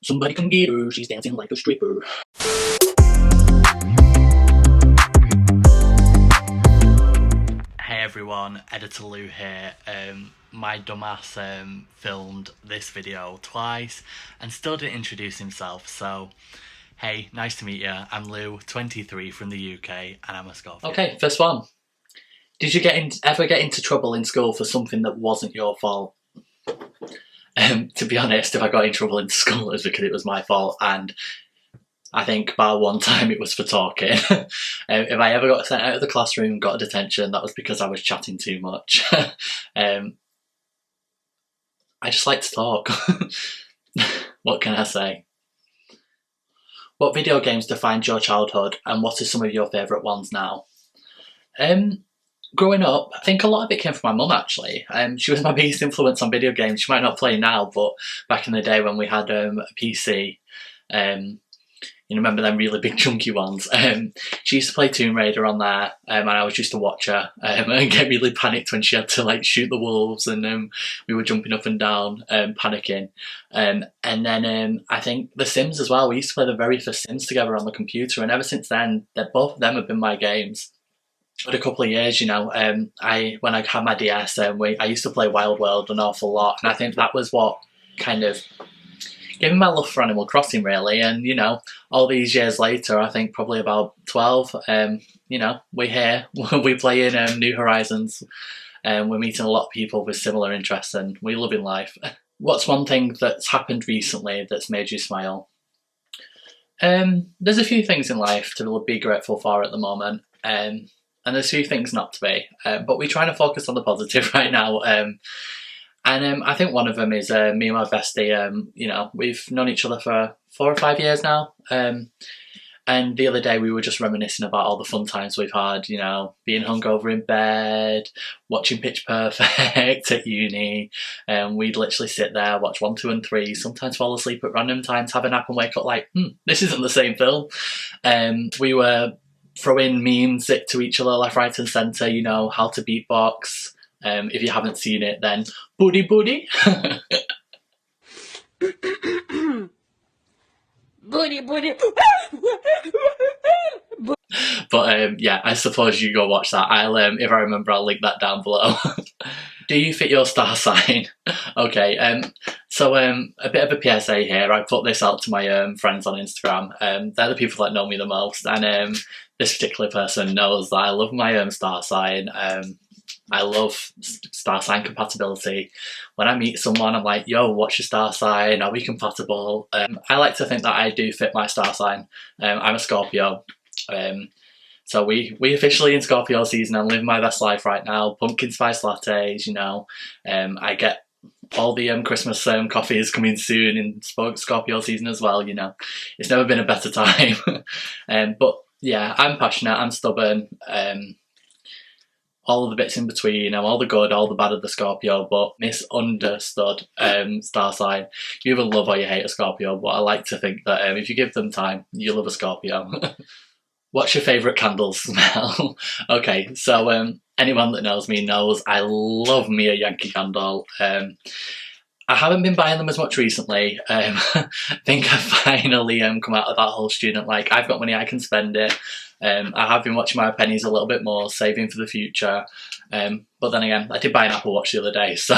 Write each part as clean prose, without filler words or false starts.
Somebody come get her, she's dancing like a stripper. Hey everyone, Editor Lou here. My dumbass filmed this video twice and still didn't introduce himself, so hey, nice to meet you. I'm Lou, 23 from the UK, and I'm a Scorpio. Okay, first one. Did you ever get into trouble in school for something that wasn't your fault? To be honest, if I got in trouble in school, it was because it was my fault, and I think by one time it was for talking. If I ever got sent out of the classroom and got a detention, that was because I was chatting too much. I just like to talk. What can I say? What video games defined your childhood, and what are some of your favourite ones now? Growing up, I think a lot of it came from my mum, actually. She was my biggest influence on video games. She might not play now, but back in the day when we had a PC, you remember them really big chunky ones, she used to play Tomb Raider on there, and I was used to watch her and get really panicked when she had to like shoot the wolves, and we were jumping up and down, panicking. And then I think The Sims as well. We used to play the very first Sims together on the computer, and ever since then, both of them have been my games. But a couple of years, you know, when I had my DS, I used to play Wild World an awful lot, and I think that was what kind of gave me my love for Animal Crossing, really. And you know, all these years later, I think probably about 12, you know, we're here, we play in New Horizons, and we're meeting a lot of people with similar interests, and we're loving life. What's one thing that's happened recently that's made you smile? There's a few things in life to be grateful for at the moment. And there's a few things not to be, but we're trying to focus on the positive right now. And I think one of them is me and my bestie. You know, we've known each other for 4 or 5 years now. And the other day we were just reminiscing about all the fun times we've had, you know, being hungover in bed, watching Pitch Perfect at uni. And we'd literally sit there, watch 1, 2 and 3, sometimes fall asleep at random times, have a nap and wake up like, this isn't the same film. We were throwing memes to each other left, right and centre, you know, how to beatbox. If you haven't seen it, then buddy buddy. Buddy buddy. But yeah, I suppose you go watch that. I'll if I remember, I'll link that down below. Do you fit your star sign? Okay, so a bit of a PSA here. I put this out to my friends on Instagram. They're the people that know me the most, and this particular person knows that I love my star sign. I love star sign compatibility. When I meet someone, I'm like, yo, what's your star sign? Are we compatible? I like to think that I do fit my star sign. I'm a Scorpio. So we officially in Scorpio season. I'm living my best life right now. Pumpkin spice lattes, you know. I get all the Christmas coffees coming soon in Scorpio season as well, you know. It's never been a better time. But yeah, I'm passionate, I'm stubborn. All of the bits in between, all the good, all the bad of the Scorpio, but misunderstood star sign. You either love or you hate a Scorpio, but I like to think that if you give them time, you love a Scorpio. What's your favourite candle smell? Okay, so anyone that knows me knows I love me a Yankee Candle. I haven't been buying them as much recently. I think I finally come out of that whole student, like, I've got money, I can spend it. I have been watching my pennies a little bit more, saving for the future. But then again, I did buy an Apple Watch the other day, so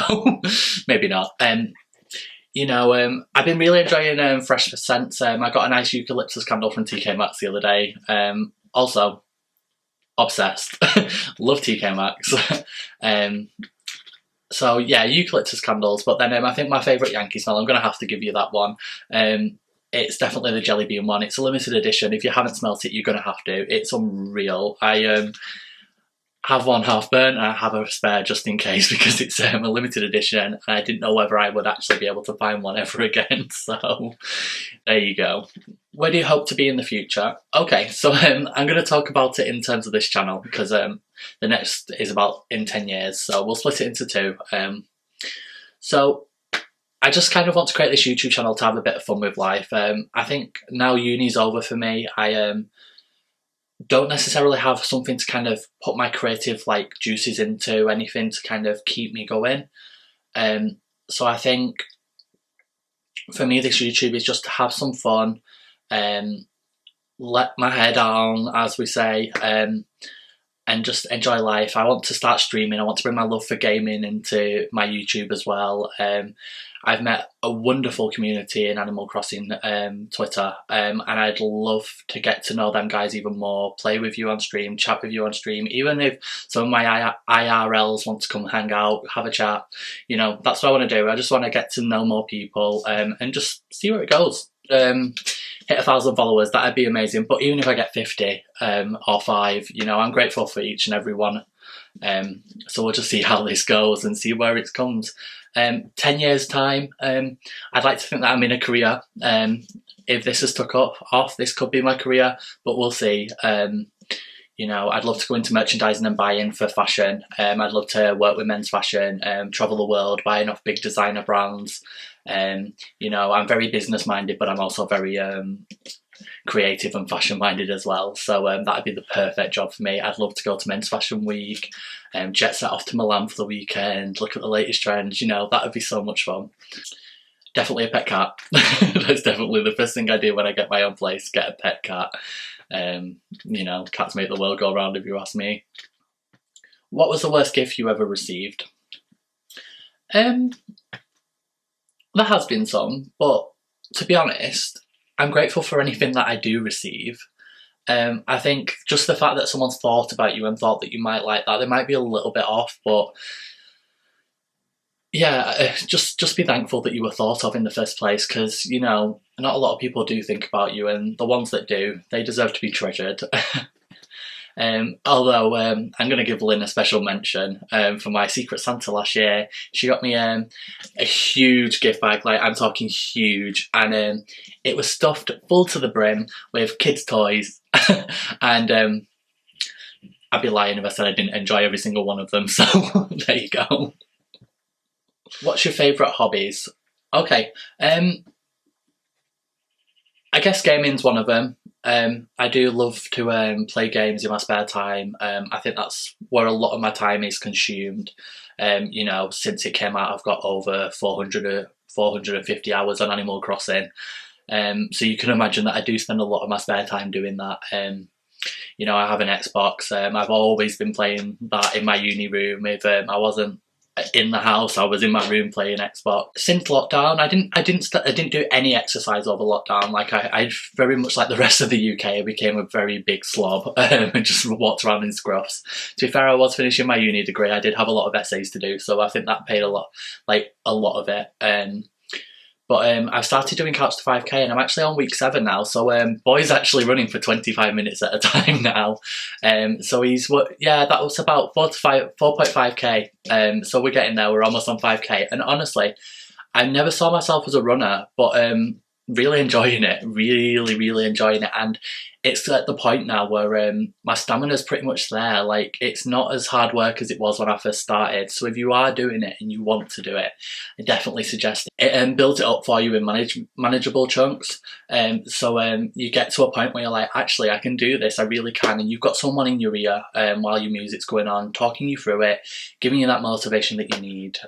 maybe not. You know, I've been really enjoying fresh scents. I got a nice eucalyptus candle from TK Maxx the other day. Also, obsessed. Love TK Maxx. So yeah, eucalyptus candles. But then I think my favourite Yankee smell, I'm going to have to give you that one. It's definitely the Jelly Bean one. It's a limited edition. If you haven't smelt it, you're going to have to. It's unreal. I have one half burnt and I have a spare just in case, because it's a limited edition and I didn't know whether I would actually be able to find one ever again. So there you go. Where do you hope to be in the future? Okay, so I'm going to talk about it in terms of this channel, because the next is about in 10 years. So we'll split it into 2. So I just kind of want to create this YouTube channel to have a bit of fun with life. I think now uni's over for me. I don't necessarily have something to kind of put my creative like juices into, anything to kind of keep me going. So I think for me, this YouTube is just to have some fun, let my hair down, as we say, and just enjoy life. I want to start streaming. I want to bring my love for gaming into my YouTube as well. I've met a wonderful community in Animal Crossing Twitter, and I'd love to get to know them guys even more, play with you on stream, chat with you on stream, even if some of my IRLs want to come hang out, have a chat. You know, that's what I want to do. I just want to get to know more people, and just see where it goes. Hit 1,000 followers, that'd be amazing. But even if I get 50 or 5, you know, I'm grateful for each and every one. So we'll just see how this goes and see where it comes. 10 years time, I'd like to think that I'm in a career. If this has took off, this could be my career, but we'll see. You know, I'd love to go into merchandising and buy in for fashion. I'd love to work with men's fashion, travel the world, buy enough big designer brands. You know, I'm very business minded, but I'm also very creative and fashion minded as well. So that'd be the perfect job for me. I'd love to go to Men's Fashion Week, jet set off to Milan for the weekend, look at the latest trends. You know, that would be so much fun. Definitely a pet cat. That's definitely the first thing I do when I get my own place, get a pet cat. You know, cats make the world go round, if you ask me. What was the worst gift you ever received? There has been some, but to be honest, I'm grateful for anything that I do receive. I think just the fact that someone's thought about you and thought that you might like that, they might be a little bit off, but yeah, just be thankful that you were thought of in the first place, because, you know, not a lot of people do think about you, and the ones that do, they deserve to be treasured. Although I'm going to give Lynn a special mention for my Secret Santa last year. She got me a huge gift bag, like I'm talking huge, and it was stuffed full to the brim with kids' toys, and I'd be lying if I said I didn't enjoy every single one of them, so there you go. What's your favourite hobbies? Okay, I guess gaming's one of them. I do love to play games in my spare time. I think that's where a lot of my time is consumed. You know, since it came out, I've got over 450 hours on Animal Crossing. So you can imagine that I do spend a lot of my spare time doing that. You know, I have an Xbox. I've always been playing that in my uni room. If I wasn't in the house, I was in my room playing Xbox. Since lockdown, I didn't do any exercise over lockdown. Like I very much like the rest of the UK, I became a very big slob and just walked around in scruffs. To be fair, I was finishing my uni degree. I did have a lot of essays to do, so I think that paid a lot of it. But I've started doing Couch to 5k, and I'm actually on week 7 now. So boy's actually running for 25 minutes at a time now. So that was about 4.5k. So we're getting there. We're almost on 5k. And honestly, I never saw myself as a runner, but really enjoying it. Really, really enjoying it. And it's at the point now where my stamina's pretty much there. Like, it's not as hard work as it was when I first started. So if you are doing it and you want to do it, I definitely suggest it. It builds it up for you in manageable chunks. So you get to a point where you're like, actually, I can do this. I really can. And you've got someone in your ear while your music's going on, talking you through it, giving you that motivation that you need.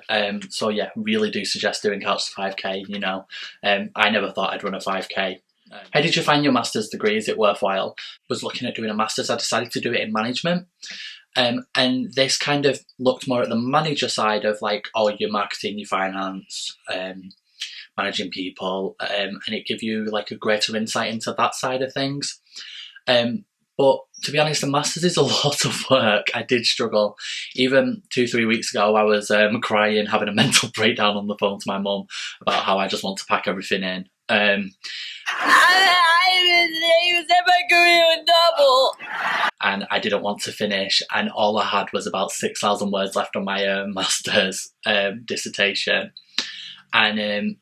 So yeah, really do suggest doing Couch to 5k, you know. I never thought I'd run a 5k. How did you find your master's degree? Is it worthwhile? I was looking at doing a master's. I decided to do it in management. And this kind of looked more at the manager side of like, your marketing, your finance, managing people, and it gave you like a greater insight into that side of things. But to be honest, the master's is a lot of work. I did struggle. Even 2-3 weeks ago, I was crying, having a mental breakdown on the phone to my mum about how I just want to pack everything in. And I didn't want to finish, and all I had was about 6,000 words left on my master's dissertation. And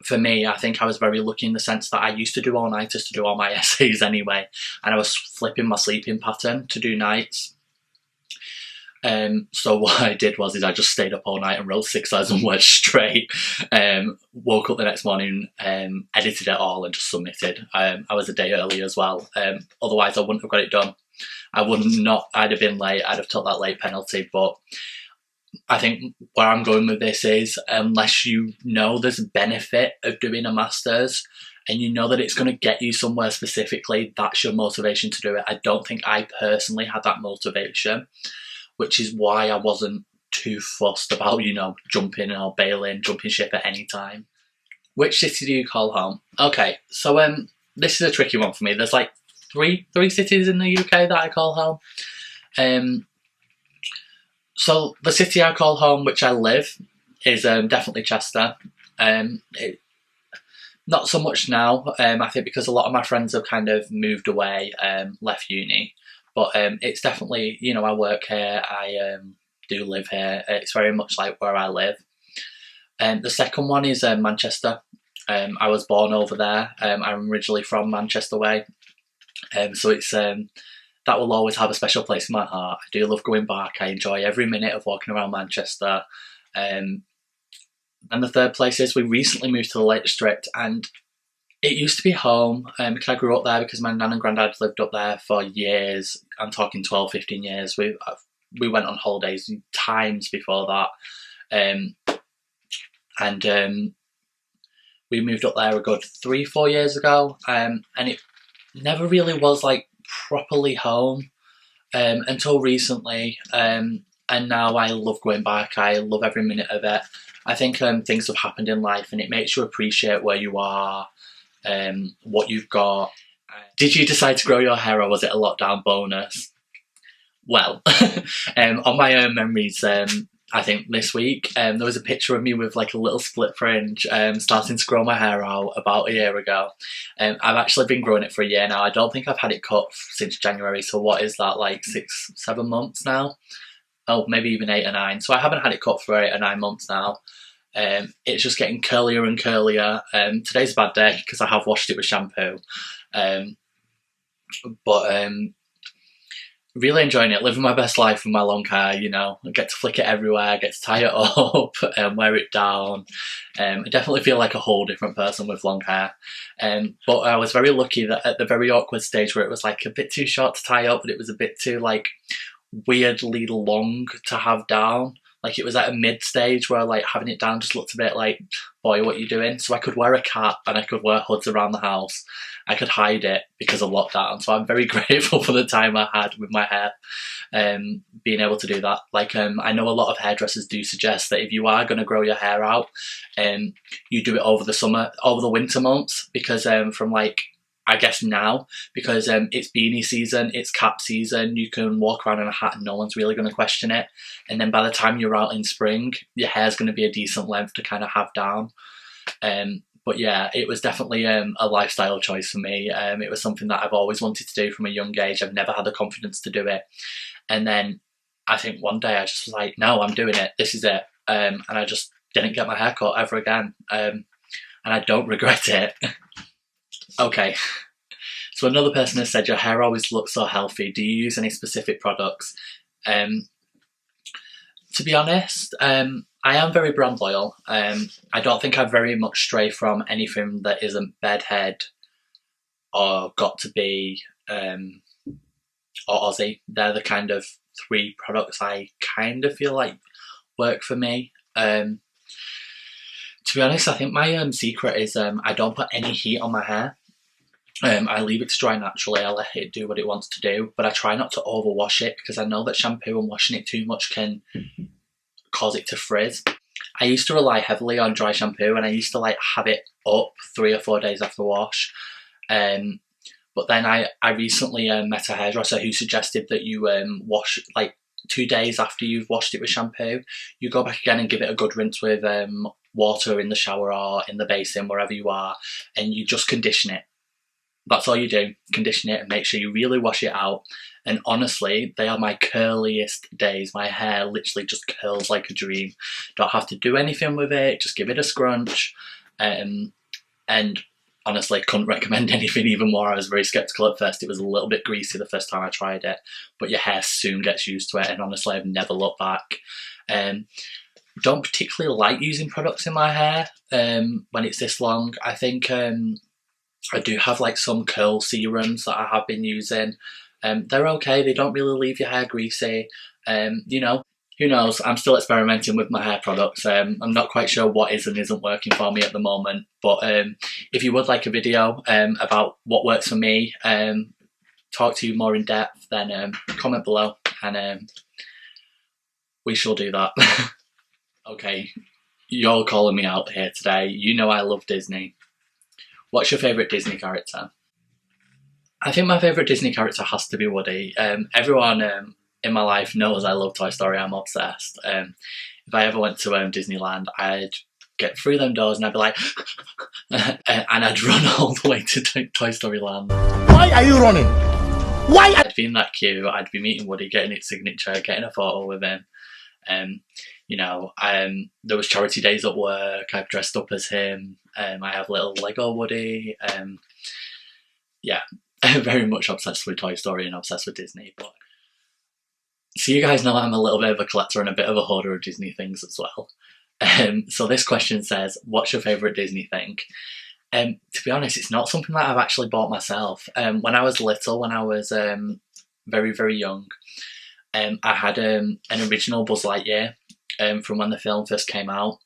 for me, I think I was very lucky in the sense that I used to do all-nighters to do all my essays anyway, and I was flipping my sleeping pattern to do nights. So what I did was I just stayed up all night and wrote 6,000 words straight. Woke up the next morning, edited it all and just submitted. I was a day early as well. Otherwise I wouldn't have got it done. I'd have been late. I'd have took that late penalty. But I think where I'm going with this is, unless you know there's a benefit of doing a master's and you know that it's going to get you somewhere specifically, that's your motivation to do it. I don't think I personally had that motivation, which is why I wasn't too fussed about, jumping or bailing, jumping ship at any time. Which city do you call home? Okay, so this is a tricky one for me. There's like three cities in the UK that I call home. So the city I call home, which I live, is definitely Chester. Not so much now, I think, because a lot of my friends have kind of moved away, left uni. But it's definitely, I work here, I do live here. It's very much like where I live. The second one is Manchester. I was born over there. I'm originally from Manchester way. So it's that will always have a special place in my heart. I do love going back. I enjoy every minute of walking around Manchester. And the third place is we recently moved to the Lake District, and it used to be home because I grew up there because my nan and granddad lived up there for years. I'm talking 12, 15 years. We went on holidays times before that. And we moved up there a good 3-4 years ago, and it never really was like properly home until recently, and now I love going back. I love every minute of it. I think things have happened in life and it makes you appreciate where you are, what you've got. Did you decide to grow your hair, or was it a lockdown bonus? Well, on my own memories, I think this week there was a picture of me with like a little split fringe starting to grow my hair out about a year ago. I've actually been growing it for a year now. I don't think I've had it cut since January, so what is that, like 6-7 months now? Oh, maybe even 8 or 9. So I haven't had it cut for 8 or 9 months now. It's just getting curlier and curlier. Today's a bad day because I have washed it with shampoo. But really enjoying it, living my best life with my long hair, I get to flick it everywhere, get to tie it up and wear it down. I definitely feel like a whole different person with long hair. But I was very lucky that at the very awkward stage where it was like a bit too short to tie up, but it was a bit too like weirdly long to have down. Like it was at a mid stage where like having it down just looked a bit like, boy, what are you doing? So I could wear a cap and I could wear hoods around the house. I could hide it because of lockdown. So I'm very grateful for the time I had with my hair, being able to do that. Like I know a lot of hairdressers do suggest that if you are going to grow your hair out, you do it over the winter months, because from like, I guess now, because it's beanie season, it's cap season, you can walk around in a hat and no one's really going to question it. And then by the time you're out in spring, your hair's going to be a decent length to kind of have down. But yeah, it was definitely a lifestyle choice for me. It was something that I've always wanted to do from a young age. I've never had the confidence to do it. And then I think one day I just was like, no, I'm doing it. This is it. And I just didn't get my hair cut ever again. And I don't regret it. Okay, so another person has said, your hair always looks so healthy. Do you use any specific products? To be honest, I am very brand loyal. I don't think I very much stray from anything that isn't Bedhead or Got To Be or Aussie. They're the kind of 3 products I kind of feel like work for me. To be honest, I think my secret is I don't put any heat on my hair. I leave it to dry naturally. I let it do what it wants to do, but I try not to overwash it because I know that shampoo and washing it too much can cause it to frizz. I used to rely heavily on dry shampoo, and I used to like have it up 3 or 4 days after wash. But then I recently met a hairdresser who suggested that you wash like 2 days after you've washed it with shampoo. You go back again and give it a good rinse with water in the shower or in the basin, wherever you are, and you just condition it. That's all you do, condition it and make sure you really wash it out. And honestly, they are my curliest days. My hair literally just curls like a dream. Don't have to do anything with it, just give it a scrunch. And honestly, couldn't recommend anything even more. I was very sceptical at first. It was a little bit greasy the first time I tried it, but your hair soon gets used to it, and honestly, I've never looked back. Don't particularly like using products in my hair when it's this long. I think I do have like some curl serums that I have been using. They're okay. They don't really leave your hair greasy. who knows, I'm still experimenting with my hair products. I'm not quite sure what is and isn't working for me at the moment, but if you would like a video about what works for me, talk to you more in depth, then comment below and we shall do that. Okay, you're all calling me out here today. You know I love Disney. What's your favourite Disney character? I think my favourite Disney character has to be Woody. Everyone in my life knows I love Toy Story. I'm obsessed. If I ever went to Disneyland, I'd get through them doors and I'd be like, and I'd run all the way to Toy Story Land. Why are you running? Why? I'd be in that queue. I'd be meeting Woody, getting his signature, getting a photo with him. You know, there was charity days at work. I've dressed up as him. I have little Lego Woody. Yeah, I'm very much obsessed with Toy Story and obsessed with Disney. But so you guys know I'm a little bit of a collector and a bit of a hoarder of Disney things as well. So this question says, what's your favourite Disney thing? To be honest, it's not something that I've actually bought myself. When I was little, when I was very, very young, I had an original Buzz Lightyear from when the film first came out,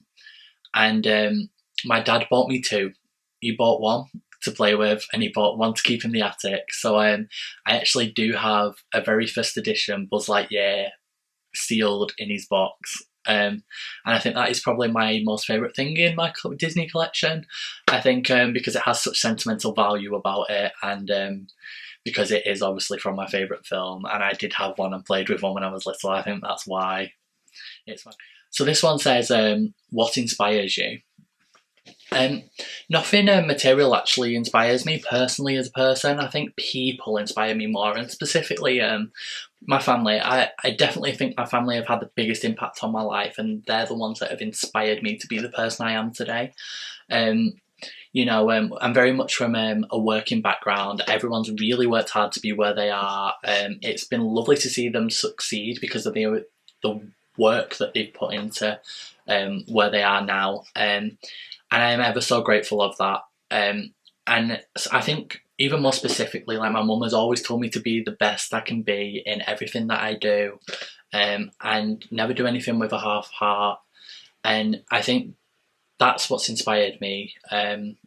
and my dad bought me two. He bought one to play with and he bought one to keep in the attic. So I actually do have a very first edition Buzz Lightyear sealed in his box. And I think that is probably my most favourite thing in my Disney collection. I think because it has such sentimental value about it, and because it is obviously from my favourite film, and I did have one and played with one when I was little. I think that's why it's fun. So this one says, what inspires you? Nothing material actually inspires me personally as a person. I think people inspire me more, and specifically my family. I definitely think my family have had the biggest impact on my life, and they're the ones that have inspired me to be the person I am today. You know, I'm very much from a working background. Everyone's really worked hard to be where they are. It's been lovely to see them succeed because of the work that they've put into where they are now. And I'm ever so grateful of that. And I think even more specifically, like, my mum has always told me to be the best I can be in everything that I do, and never do anything with a half heart. And I think that's what's inspired me. And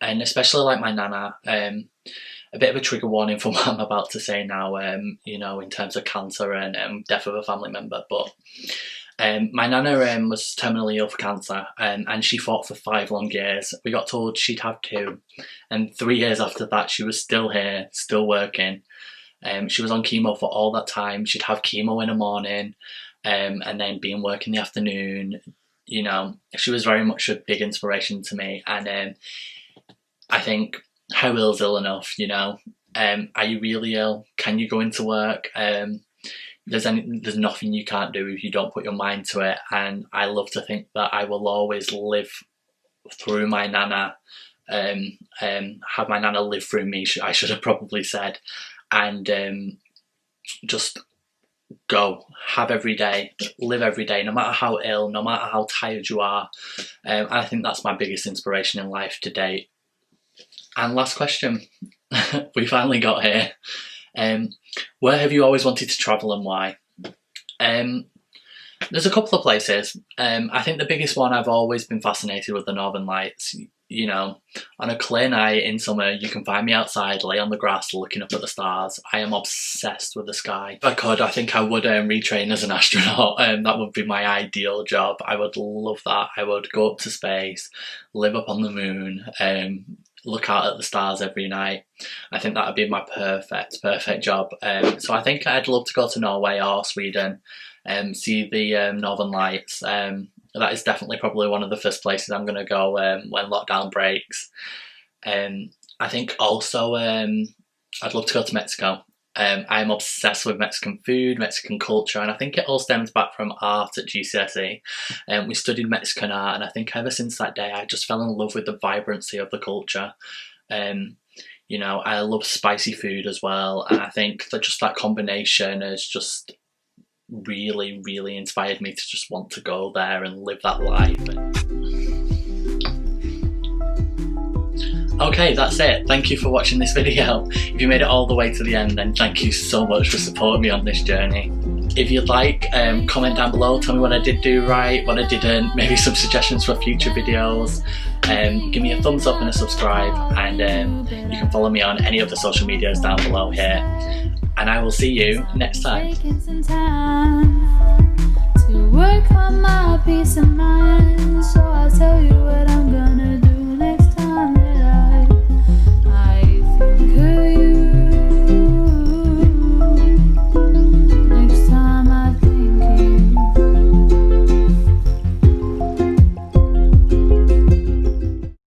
especially like my nana, a bit of a trigger warning for what I'm about to say now, you know, in terms of cancer and death of a family member, but my nana was terminally ill for cancer, and she fought for 5 long years. We got told she'd have 2, and 3 years after that she was still here, still working. She was on chemo for all that time. She'd have chemo in the morning, and then be in work in the afternoon. You know, she was very much a big inspiration to me, and I think, how ill's ill enough, you know? Are you really ill? Can you go into work? There's nothing you can't do if you don't put your mind to it, and I love to think that I will always live through my nana, have my nana live through me, I should have probably said, and just go, have every day, live every day, no matter how ill, no matter how tired you are. I think that's my biggest inspiration in life to date. And last question, we finally got here. Where have you always wanted to travel and why? There's a couple of places. I think the biggest one, I've always been fascinated with the Northern Lights. You know, on a clear night in summer, you can find me outside, lay on the grass, looking up at the stars. I am obsessed with the sky. If I could, I think I would retrain as an astronaut. That would be my ideal job. I would love that. I would go up to space, live up on the moon, look out at the stars every night. I think that would be my perfect job. So I think I'd love to go to Norway or Sweden, see the Northern Lights. That is definitely probably one of the first places I'm going to go when lockdown breaks. I think also I'd love to go to Mexico. I'm obsessed with Mexican food, Mexican culture, and I think it all stems back from art at GCSE. We studied Mexican art, and I think ever since that day I just fell in love with the vibrancy of the culture. You know, I love spicy food as well, and I think that just that combination has just really inspired me to just want to go there and live that life. Okay, that's it. Thank you for watching this video. If you made it all the way to the end, then thank you so much for supporting me on this journey. if you'd like, comment down below, tell me what I did do right, what I didn't, maybe some suggestions for future videos. Give me a thumbs up and a subscribe, and you can follow me on any of the social medias down below here, and I will see you next time. To work on my peace of mind, so I'll tell you what I'm gonna